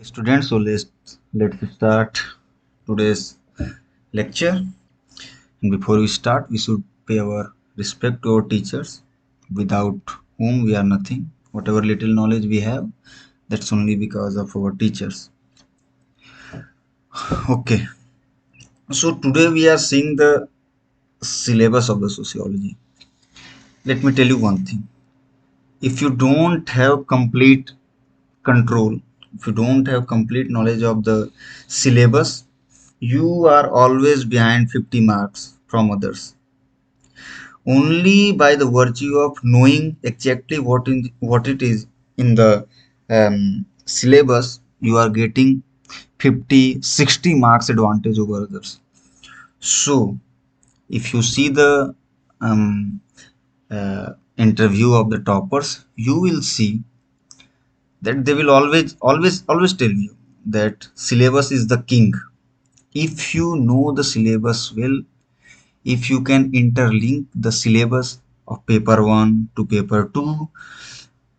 Students, so let's start today's lecture. And before we start, we should pay our respect to our teachers, without whom we are nothing. Whatever little knowledge we have, that's only because of our teachers. Okay, so today we are seeing the syllabus of the sociology. Let me tell you one thing: if you don't have complete control, if you don't have complete knowledge of the syllabus, you are always behind 50 marks from others. Only by the virtue of knowing exactly what it is in the syllabus, you are getting 50-60 marks advantage over others. So if you see the interview of the toppers, you will see that they will always tell you that syllabus is the king. If you know the syllabus well, if you can interlink the syllabus of paper 1 to paper 2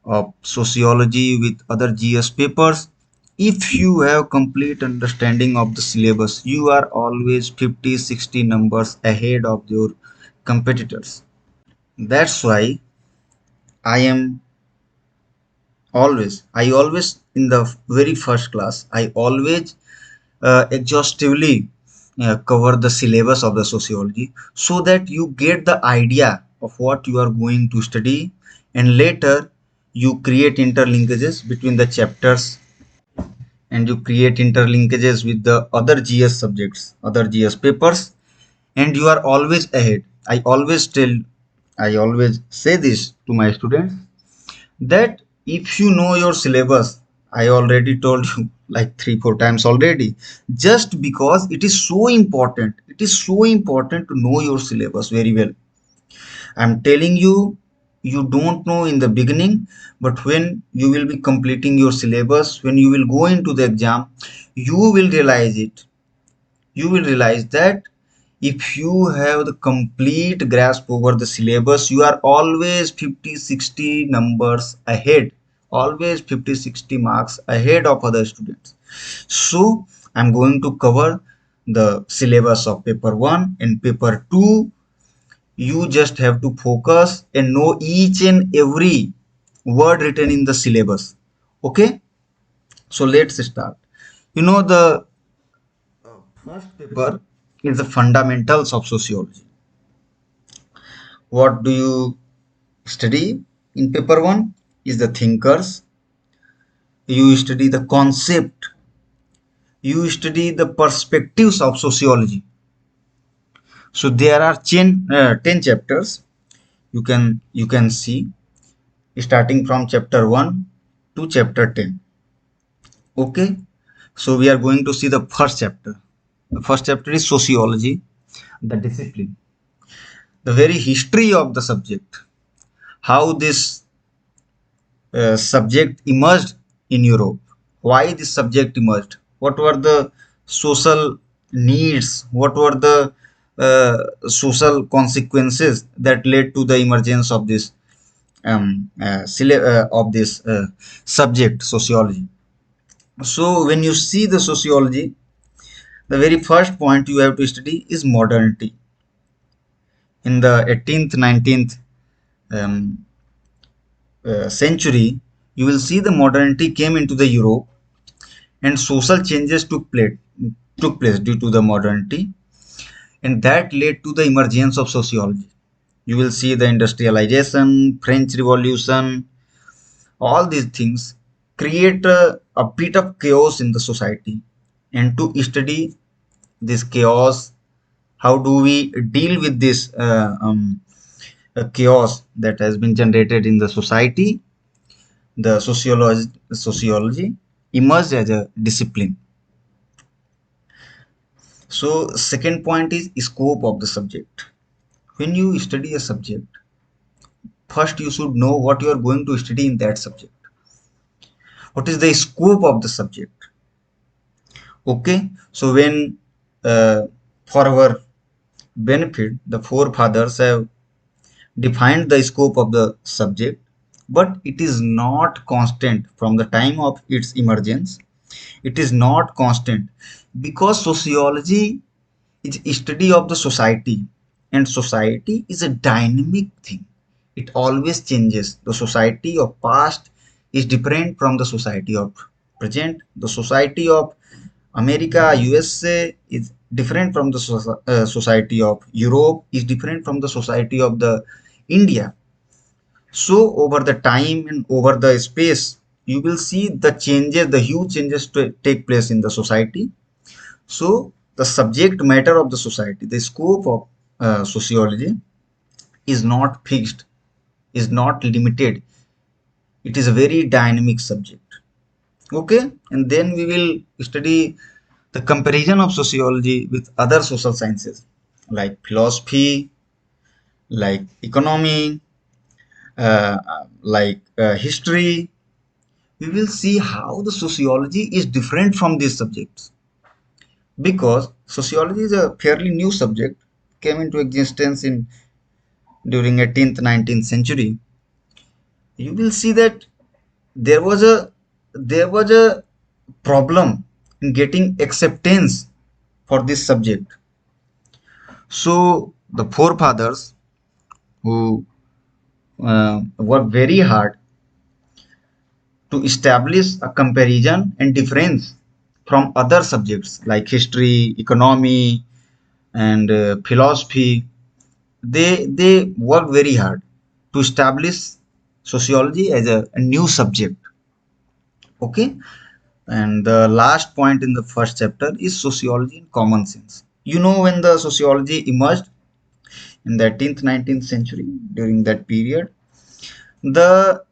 of sociology with other GS papers, if you have complete understanding of the syllabus, you are always 50-60 numbers ahead of your competitors. That's why I am I always in the very first class, I always exhaustively cover the syllabus of the sociology, so that you get the idea of what you are going to study, and later you create interlinkages between the chapters, and you create interlinkages with the other GS subjects, other GS papers, and you are always ahead. I always say this to my students, that if you know your syllabus, I already told you like 3-4 times already, just because it is so important, it is so important to know your syllabus very well. I'm telling you, you don't know in the beginning, but when you will be completing your syllabus, when you will go into the exam, you will realize it. You will realize that if you have the complete grasp over the syllabus, you are always 50-60 numbers ahead, always 50-60 marks ahead of other students. So I'm going to cover the syllabus of paper 1 and paper 2. You just have to focus and know each and every word written in the syllabus. Okay, so let's start. The first paper is the fundamentals of sociology. What do you study in paper 1 is the thinkers. You study the concept. You study the perspectives of sociology. So there are 10 chapters. You can see, starting from chapter 1 to chapter 10. Okay, so we are going to see the first chapter. The first chapter is sociology, the discipline, the very history of the subject, how this subject emerged in Europe, why this subject emerged, what were the social needs, what were the social consequences that led to the emergence of this subject, sociology. So when you see the sociology, the very first point you have to study is modernity. In the 18th, 19th century, you will see the modernity came into the Europe, and social changes took place due to the modernity, and that led to the emergence of sociology. You will see the industrialization, French Revolution, all these things create a bit of chaos in the society, and to study this chaos, how do we deal with this chaos that has been generated in the society, the sociology emerged as a discipline. So second point is scope of the subject. When you study a subject, first you should know what you are going to study in that subject. What is the scope of the subject? Okay, so when for our benefit, the forefathers have defined the scope of the subject, but it is not constant from the time of its emergence. It is not constant because sociology is a study of the society, and society is a dynamic thing. It always changes. The society of past is different from the society of present. The society of America, USA is different from the society of Europe, is different from the society of the India. So over the time and over the space, you will see the changes, the huge changes to take place in the society. So the subject matter of the society, the scope of sociology is not fixed, is not limited. It is a very dynamic subject. Okay, and then we will study the comparison of sociology with other social sciences like philosophy, like economy, history. We will see how the sociology is different from these subjects because sociology is a fairly new subject, came into existence in during 18th 19th century. You will see that there was a there was a problem in getting acceptance for this subject. So the forefathers who worked very hard to establish a comparison and difference from other subjects like history, economy, and philosophy. They worked very hard to establish sociology as a new subject. Okay, and the last point in the first chapter is sociology in common sense. You know, when the sociology emerged in the 18th 19th century, during that period, the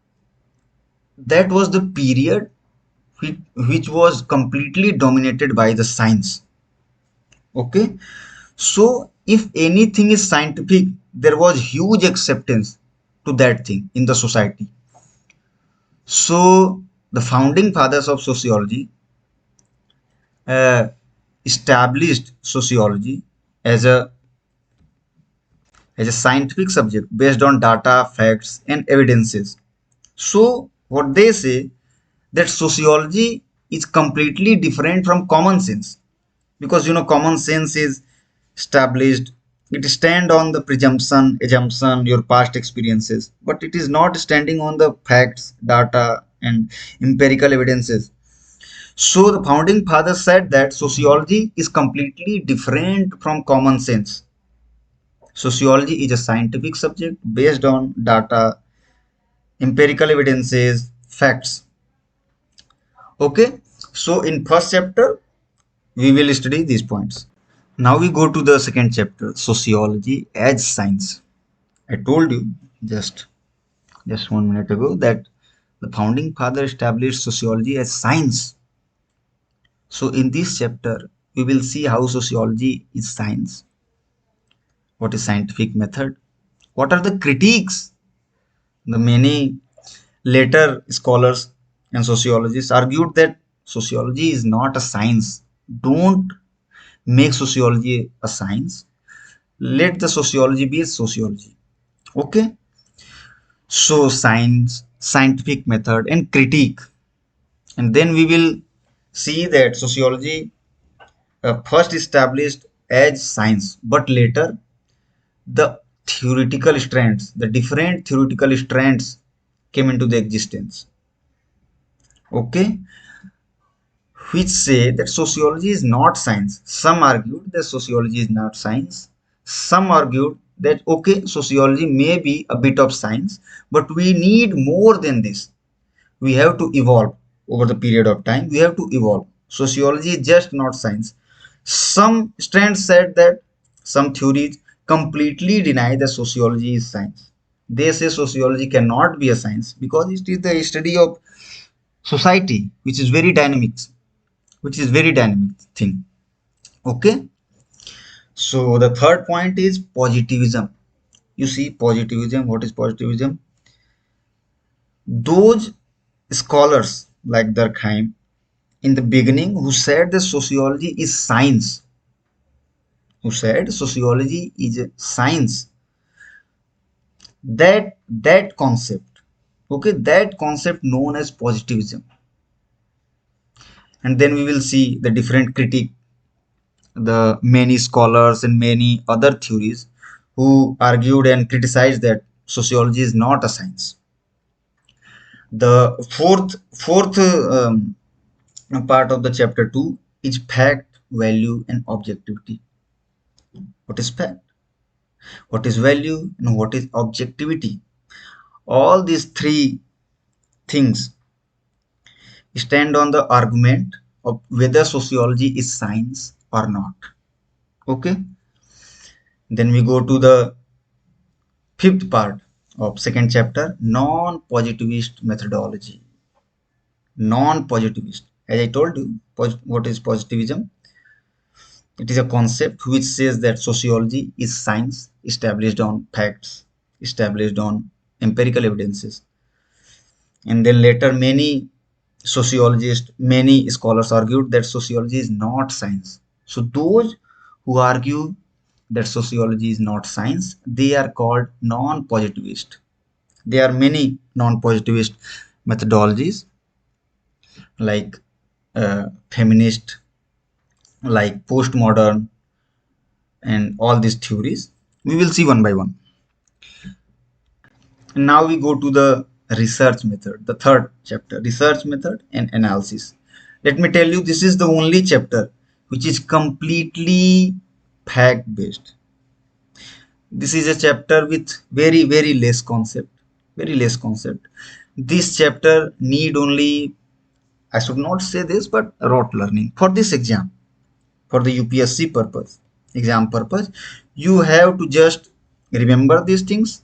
that was the period which was completely dominated by the science. Okay, so if anything is scientific, there was huge acceptance to that thing in the society. So the founding fathers of sociology uh, established sociology as a scientific subject based on data, facts, and evidences. So what they say that sociology is completely different from common sense because common sense is established. It stand on the presumption, assumption, your past experiences, but it is not standing on the facts, data, and empirical evidences. So the founding fathers said that sociology is completely different from common sense. Sociology is a scientific subject based on data, empirical evidences, facts. Okay, so in first chapter we will study these points. Now we go to the second chapter, sociology as science. I told you just 1 minute ago that the founding father established sociology as science. So in this chapter we will see how sociology is science, what is scientific method, what are the critiques. The many later scholars and sociologists argued that sociology is not a science. Don't make sociology a science. Let the sociology be a sociology. Okay. So science, scientific method, and critique. And then we will see that sociology first established as science, but later the theoretical strands, the different theoretical strands came into the existence. Okay, which say that sociology is not science. Some argued that sociology is not science. Some argued that okay, sociology may be a bit of science, but we need more than this. We have to evolve over the period of time. We have to evolve. Sociology is just not science. Some strands said that some theories completely deny that sociology is science. They say sociology cannot be a science because it is the study of society, which is very dynamic thing. Okay, so the third point is positivism. You see, positivism. What is positivism? Those scholars like Durkheim in the beginning who said that sociology is science, who said sociology is a science, that concept, okay, that concept known as positivism, And then we will see the different critique, the many scholars and many other theories who argued and criticized that sociology is not a science. The fourth part of the chapter 2 is fact, value, and objectivity. What is fact? What is value? And what is objectivity? All these three things stand on the argument of whether sociology is science or not. Okay. Then we go to the fifth part of second chapter, non-positivist methodology. Non-positivist. As I told you, what is positivism? It is a concept which says that sociology is science established on facts, established on empirical evidences. And then later, many sociologists, many scholars argued that sociology is not science. So those who argue that sociology is not science, they are called non-positivist. There are many non-positivist methodologies like feminist, like postmodern, and all these theories. We will see one by one. And now we go to the research method, the third chapter, research method and analysis. Let me tell you, this is the only chapter which is completely fact based. This is a chapter with very less concept, very less concept. This chapter need only, I should not say this, but rote learning for this exam, for the UPSC purpose, exam purpose. You have to just remember these things,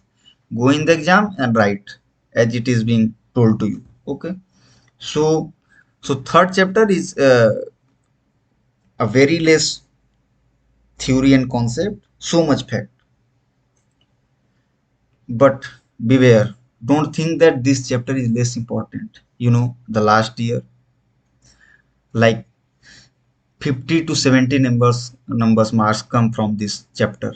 go in the exam and write as it is being told to you. Okay. So, third chapter is a very less theory and concept, so much fact. But beware, don't think that this chapter is less important. You know, the last year, like 50 to 70 numbers marks come from this chapter,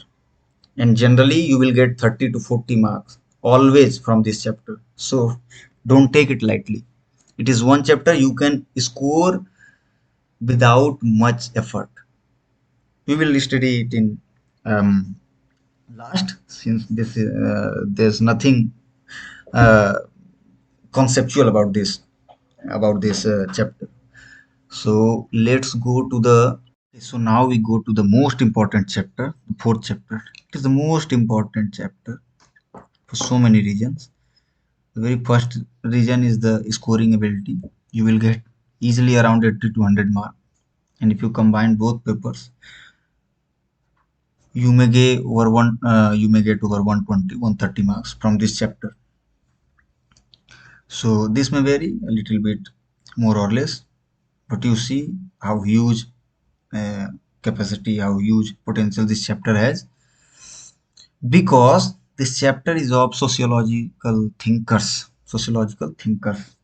and generally you will get 30 to 40 marks always from this chapter. So don't take it lightly. It is one chapter you can score without much effort. We will study it in um, last, since this there's nothing uh, conceptual about this chapter. So let's go to the, so now we go to the most important chapter, the fourth chapter. It is the most important chapter for so many reasons. The very first reason is the scoring ability. You will get easily around 80 to 100 mark, and if you combine both papers, you may get over 120, 130 marks from this chapter. So this may vary a little bit more or less, but you see how huge uh, capacity, how huge potential this chapter has, because this chapter is of sociological thinkers. Sociological thinkers.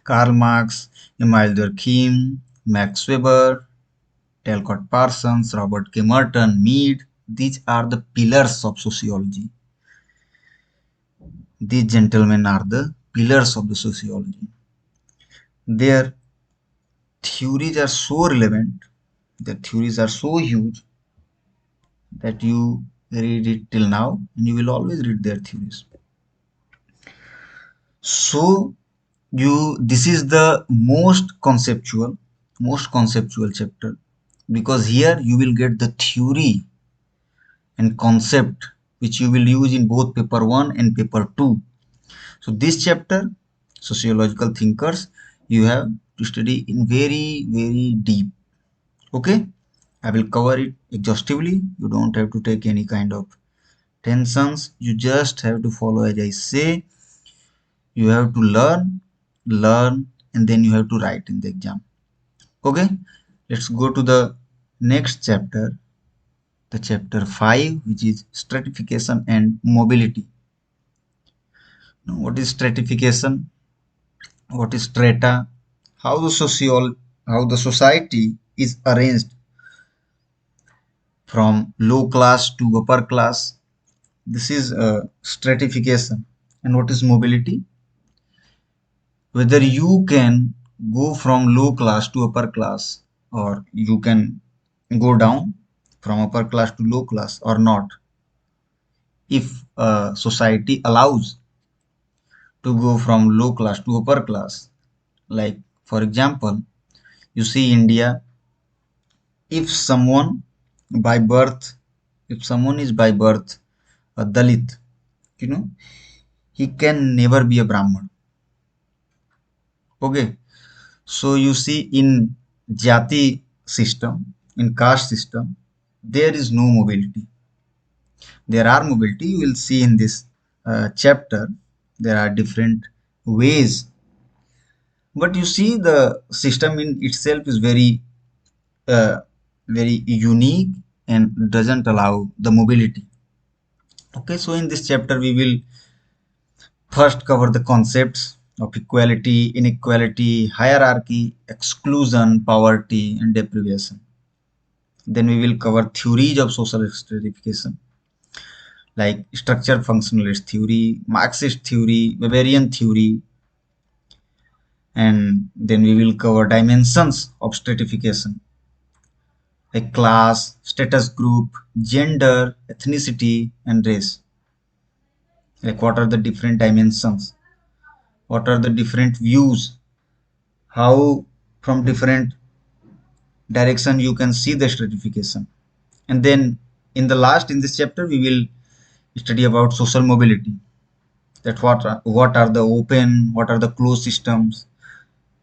Karl Marx, Emile Durkheim, Max Weber, Talcott Parsons, Robert K. Merton, Mead. These are the pillars of sociology. These gentlemen are the pillars of the sociology. Their theories are so relevant, their theories are so huge that you read it till now and you will always read their theories. So this is the most conceptual chapter, because here you will get the theory and concept which you will use in both paper 1 and paper 2. So this chapter, sociological thinkers, you have to study in very deep. Okay, I will cover it exhaustively. You don't have to take any kind of tensions. You just have to follow as I say. You have to learn, and then you have to write in the exam. Okay, let's go to the next chapter, the chapter 5, which is stratification and mobility. Now, what is stratification? What is strata? How how the society is arranged from low class to upper class. This is stratification. And what is mobility? Whether you can go from low class to upper class, or you can go down from upper class to low class or not, if society allows to go from low class to upper class. Like, for example, you see India, if someone by birth, if someone is by birth a Dalit, you know, he can never be a Brahman. Okay, so you see in Jati system, in caste system, there is no mobility. There are mobility. You will see in this chapter. There are different ways, but you see the system in itself is uh, very unique and doesn't allow the mobility. Okay, so in this chapter we will first cover the concepts of equality, inequality, hierarchy, exclusion, poverty, and deprivation. Then we will cover theories of social stratification like structure functionalist theory, Marxist theory, Weberian theory, and then we will cover dimensions of stratification like class, status group, gender, ethnicity, and race. Like what are the different dimensions? What are the different views? How from different direction you can see the stratification. And then in the last in this chapter we will study about social mobility. That what are the open, what are the closed systems,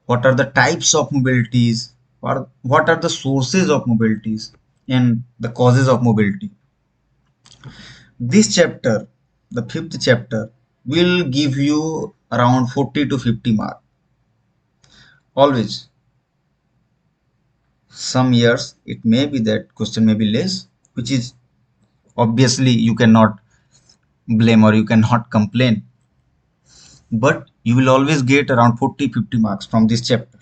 what are the types of mobilities, what are the sources of mobilities and the causes of mobility. This chapter, the fifth chapter, will give you around 40 to 50 mark. Always. Some years it may be that question may be less, which is obviously you cannot blame or you cannot complain. But you will always get around 40-50 marks from this chapter.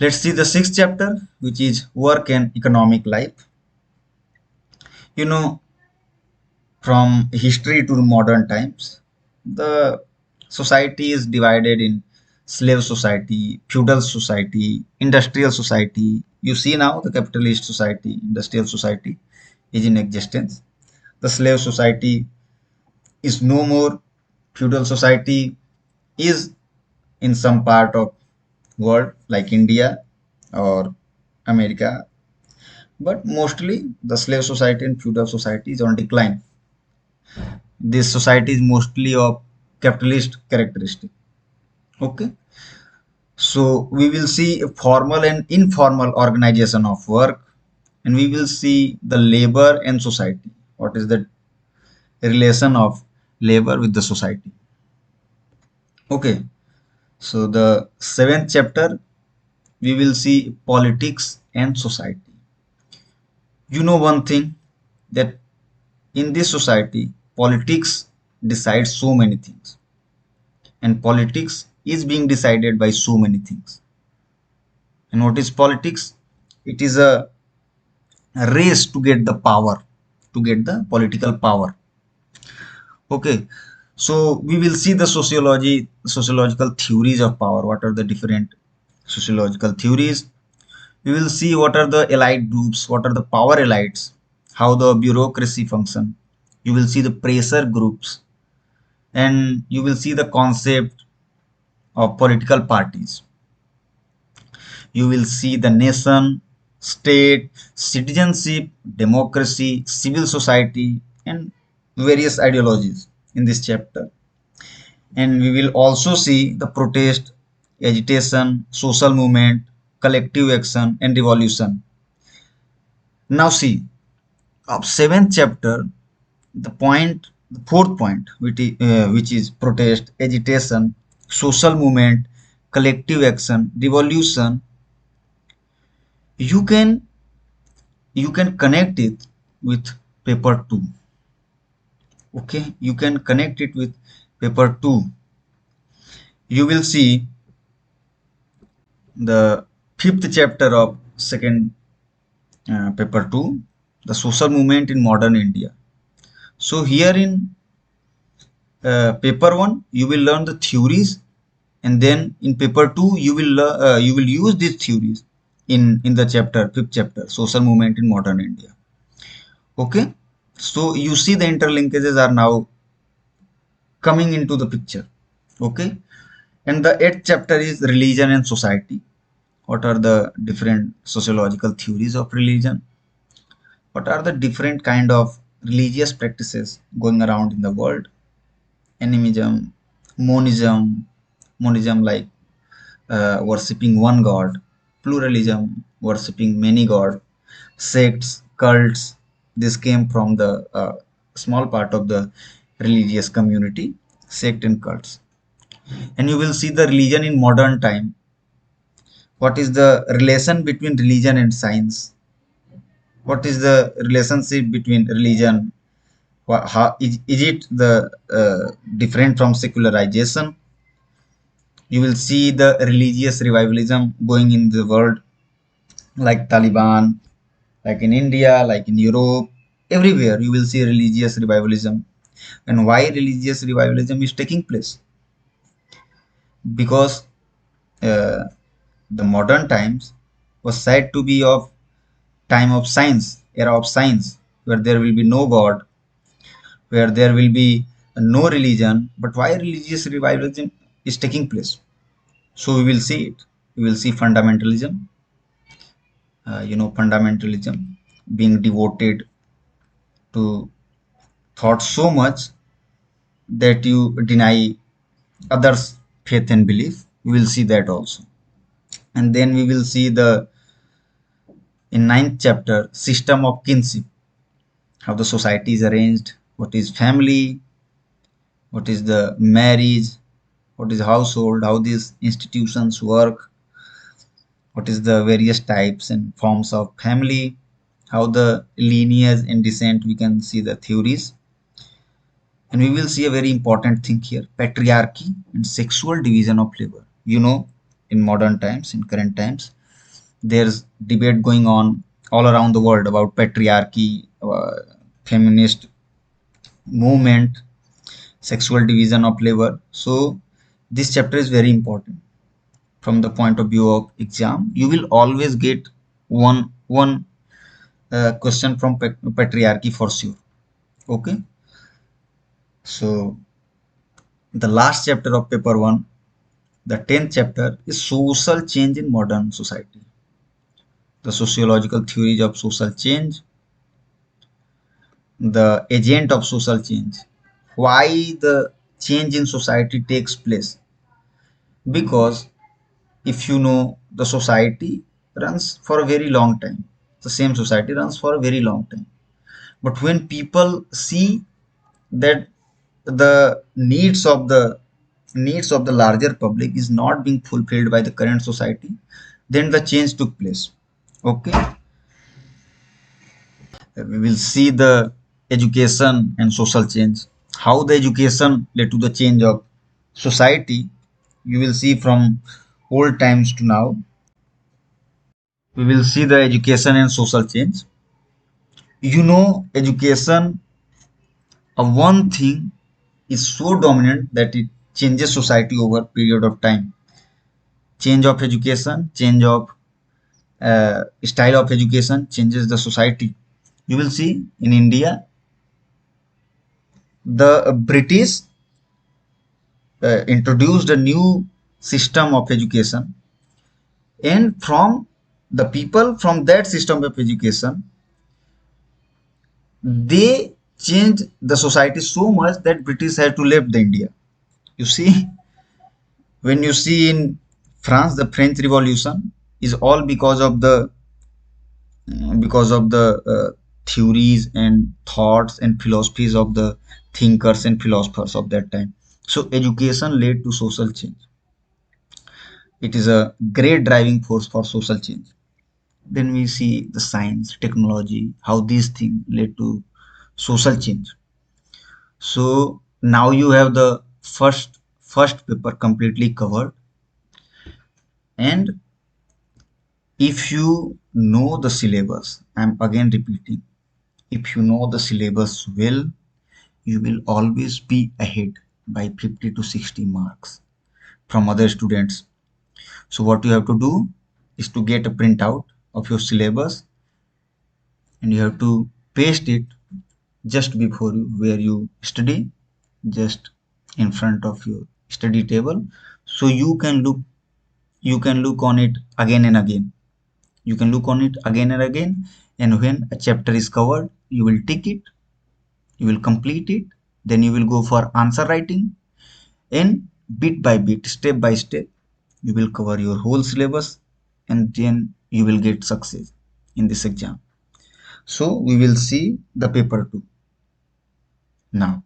Let's see the sixth chapter, which is work and economic life. You know, from history to modern times, the society is divided in slave society, feudal society, industrial society. You see now the capitalist society, industrial society is in existence. The slave society is no more. Feudal society is in some part of world like India or America, but mostly the slave society and feudal society is on decline. This society is mostly of capitalist characteristic. Okay, so we will see a formal and informal organization of work, and we will see the labor and society. What is the relation of labor with the society? Okay, so the seventh chapter we will see politics and society. You know one thing, that in this society politics decides so many things, and politics is being decided by so many things. And what is politics? It is a race to get the power, to get the political power. Okay, so we will see the sociological theories of power. What are the different sociological theories? We will see what are the elite groups, what are the power elites, how the bureaucracy function. You will see the pressure groups, and you will see the concept of political parties. You will see the nation, state, citizenship, democracy, civil society, and various ideologies in this chapter. And we will also see the protest, agitation, social movement, collective action, and revolution. Now see, of seventh chapter, the fourth point, which is protest, agitation, social movement, collective action, revolution, you can you can connect it with paper 2. Okay, you can connect it with paper 2. You will see the fifth chapter of second paper 2, the social movement in modern India. So here in paper 1 you will learn the theories and then in paper 2 you will use these theories in the chapter, fifth chapter, social movement in modern India. Okay, so you see the interlinkages are now coming into the picture. Okay, and the eighth chapter is religion and society. What are the different sociological theories of religion? What are the different kind of religious practices going around in the world? Animism, monism, monism like worshipping one god, pluralism, worshipping many gods, sects, cults. This came from the small part of the religious community, sect and cults. And you will see the religion in modern time. What is the relation between religion and science? What is the relationship between religion? How is it the different from secularization? You will see the religious revivalism going in the world, like Taliban, like in India, like in Europe, everywhere you will see religious revivalism. And why religious revivalism is taking place? Because uh, the modern times was said to be of time of science, era of science, where there will be no God, where there will be no religion. But why religious revivalism is taking place? So we will see it. We will see fundamentalism, fundamentalism being devoted to thought so much that you deny others' faith and belief. We will see that also. And then we will see the in ninth chapter system of kinship, how the society is arranged, what is family, what is the marriage, what is household, how these institutions work, what is the various types and forms of family, how the lineage and descent, we can see the theories. And we will see a very important thing here, patriarchy and sexual division of labor. In modern times, in current times, there's debate going on all around the world about patriarchy, feminist movement, sexual division of labor. So this chapter is very important from the point of view of exam. You will always get one question from patriarchy for sure. Okay, so the last chapter of paper 1, the 10th chapter, is social change in modern society, the sociological theories of social change, the agent of social change, why the change in society takes place. Because if you know, the society runs for a very long time, the same society runs for a very long time. But when people see that the needs of the larger public is not being fulfilled by the current society, then the change took place. Okay, we will see the education and social change, how the education led to the change of society. You will see from old times to now. We will see the education and social change. Education, one thing is so dominant that it changes society over a period of time. Change of education, change of style of education changes the society. You will see in India, the British introduced a new system of education, and from the people from that system of education, they changed the society so much that British had to leave the India. You see, when you see in France, the French Revolution is all because of the theories and thoughts and philosophies of the thinkers and philosophers of that time. So education led to social change. It is a great driving force for social change. Then we see the science, technology, how these things led to social change. So now you have the first paper completely covered. And if you know the syllabus, I'm again repeating, if you know the syllabus well, you will always be ahead by 50 to 60 marks. from other students. So what you have to do is to get a printout of your syllabus, and you have to paste it just before you, where you study, just in front of your study table, so you can look on it again and again. You can look on it again and again, and when a chapter is covered, you will tick it, you will complete it, then you will go for answer writing, and bit by bit, step by step, you will cover your whole syllabus, and then you will get success in this exam. So we will see the paper 2 now.